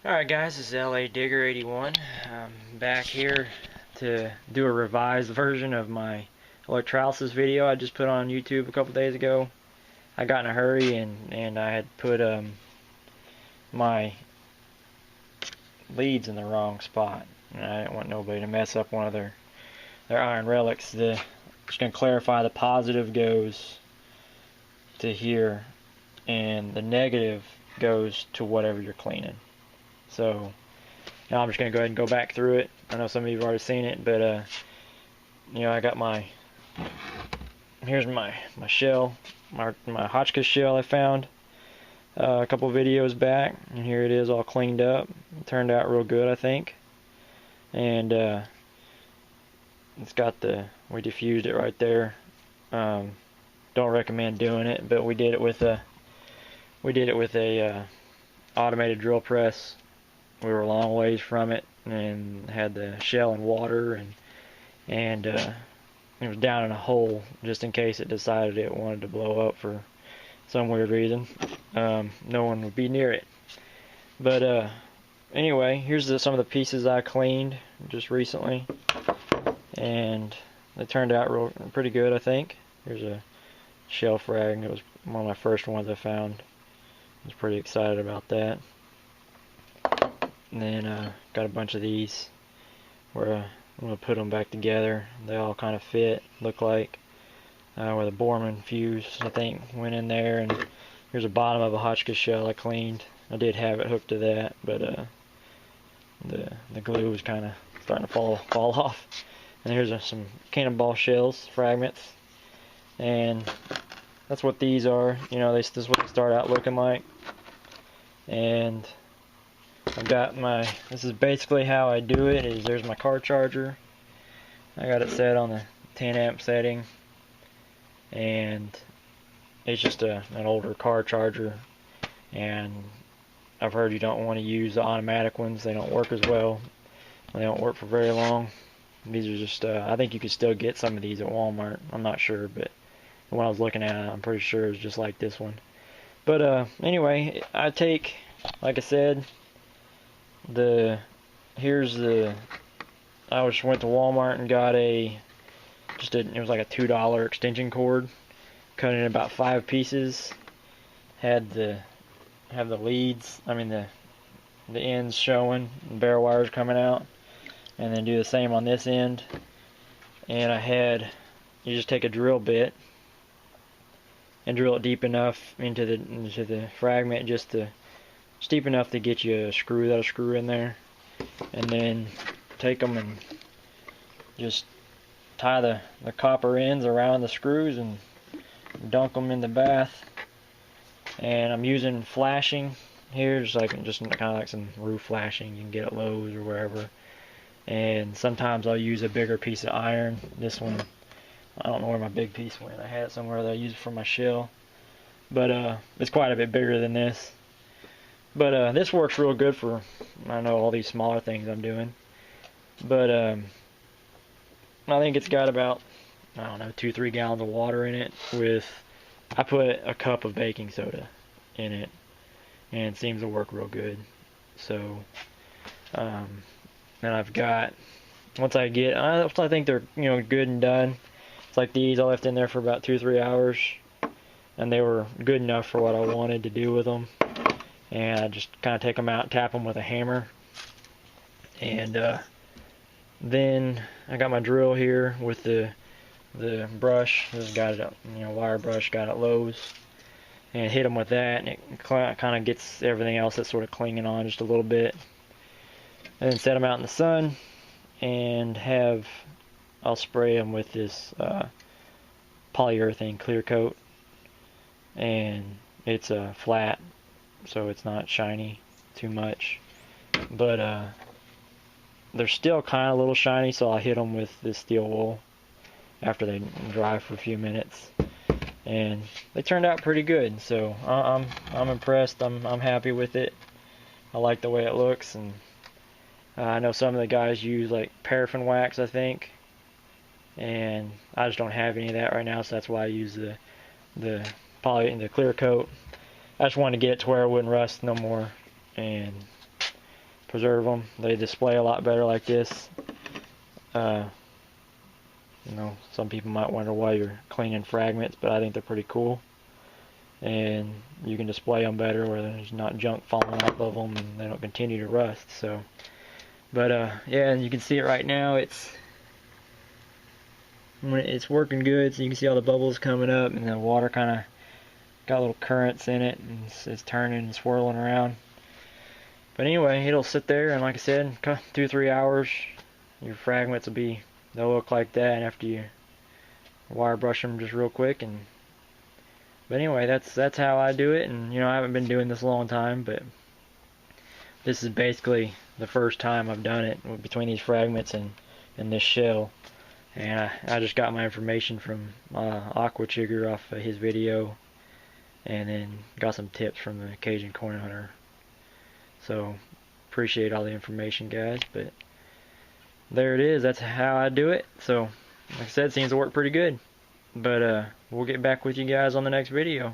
Alright guys, this is LA Digger 81. I'm back here to do a revised version of my electrolysis video I just put on YouTube a couple days ago. I got in a hurry and I had put my leads in the wrong spot. And I didn't want nobody to mess up one of their iron relics. Just going to clarify, the positive goes to here and the negative goes to whatever you're cleaning. So now I'm just going to go ahead and go back through it. I know some of you have already seen it, but I got here's my shell, my Hotchkiss shell I found a couple videos back, and here it is all cleaned up. It turned out real good, I think. And it's got we diffused it right there. Don't recommend doing it, but we did it with a automated drill press. We were a long ways from it and had the shell in water, and it was down in a hole just in case it decided it wanted to blow up for some weird reason. No one would be near it. But anyway, here's some of the pieces I cleaned just recently, and they turned out pretty good, I think. Here's a shell frag. It was one of my first ones I found. I was pretty excited about that. And then got a bunch of these where I'm going to put them back together. They all kind of fit, look like, where the Borman fuse, I think, went in there. And here's the bottom of a Hotchkiss shell I cleaned. I did have it hooked to that, but the glue was kind of starting to fall off. And here's some cannonball shells, fragments. And that's what these are. This is what they start out looking like. And I've got this is basically how I do it. There's my car charger. I got it set on the 10 amp setting, and it's just an older car charger, and I've heard you don't want to use the automatic ones. They don't work as well. They don't work for very long. These are just I think you could still get some of these at Walmart. I'm not sure, but when I was looking at it, I'm pretty sure it's just like this one. But anyway, I take, like I said, I just went to Walmart and got it was like a $2 extension cord, cut it in about 5 pieces, have the leads, the ends showing, and bare wires coming out, and then do the same on this end. And you just take a drill bit and drill it deep enough into the fragment, just deep enough to get you a screw that'll screw in there, and then take them and just tie the copper ends around the screws and dunk them in the bath. And I'm using flashing here, just kind of like some roof flashing you can get at Lowe's or wherever. And sometimes I'll use a bigger piece of iron. This one, I don't know where my big piece went. I had it somewhere that I used for my shell, but it's quite a bit bigger than this. But this works real good for, I know, all these smaller things I'm doing. But I think it's got about, 2-3 gallons of water in it. I put a cup of baking soda in it, and it seems to work real good. So then I've got, once I think they're good and done. It's like these, I left in there for about 2-3 hours, and they were good enough for what I wanted to do with them. And I just kind of take them out, tap them with a hammer, and then I got my drill here with the brush. This got it, wire brush, got at Lowe's, and hit them with that, and it kind of gets everything else that's sort of clinging on just a little bit. And then set them out in the sun, and I'll spray them with this polyurethane clear coat, and it's flat, so it's not shiny too much, but they're still kind of a little shiny, so I'll hit them with this steel wool after they dry for a few minutes, and they turned out pretty good. So I'm impressed. I'm happy with it. I like the way it looks, and I know some of the guys use like paraffin wax, I think, and I just don't have any of that right now, so that's why I use the clear coat. I just wanted to get it to where it wouldn't rust no more, and preserve them. They display a lot better like this. You know, some people might wonder why you're cleaning fragments, but I think they're pretty cool. And you can display them better where there's not junk falling off of them and they don't continue to rust. So, but yeah, and you can see it right now. It's working good. So you can see all the bubbles coming up, and the water kind of got little currents in it, and it's turning and swirling around. But anyway, it'll sit there, and like I said, 2 or 3 hours, your fragments they'll look like that. And after you wire brush them just real quick, but anyway, that's how I do it. And you know, I haven't been doing this a long time, but this is basically the first time I've done it between these fragments and this shell. And I just got my information from Aqua Chigger off of his video, and then got some tips from the Cajun Corn Hunter. So appreciate all the information, guys. But there it is. That's how I do it. So like I said, it seems to work pretty good. But we'll get back with you guys on the next video.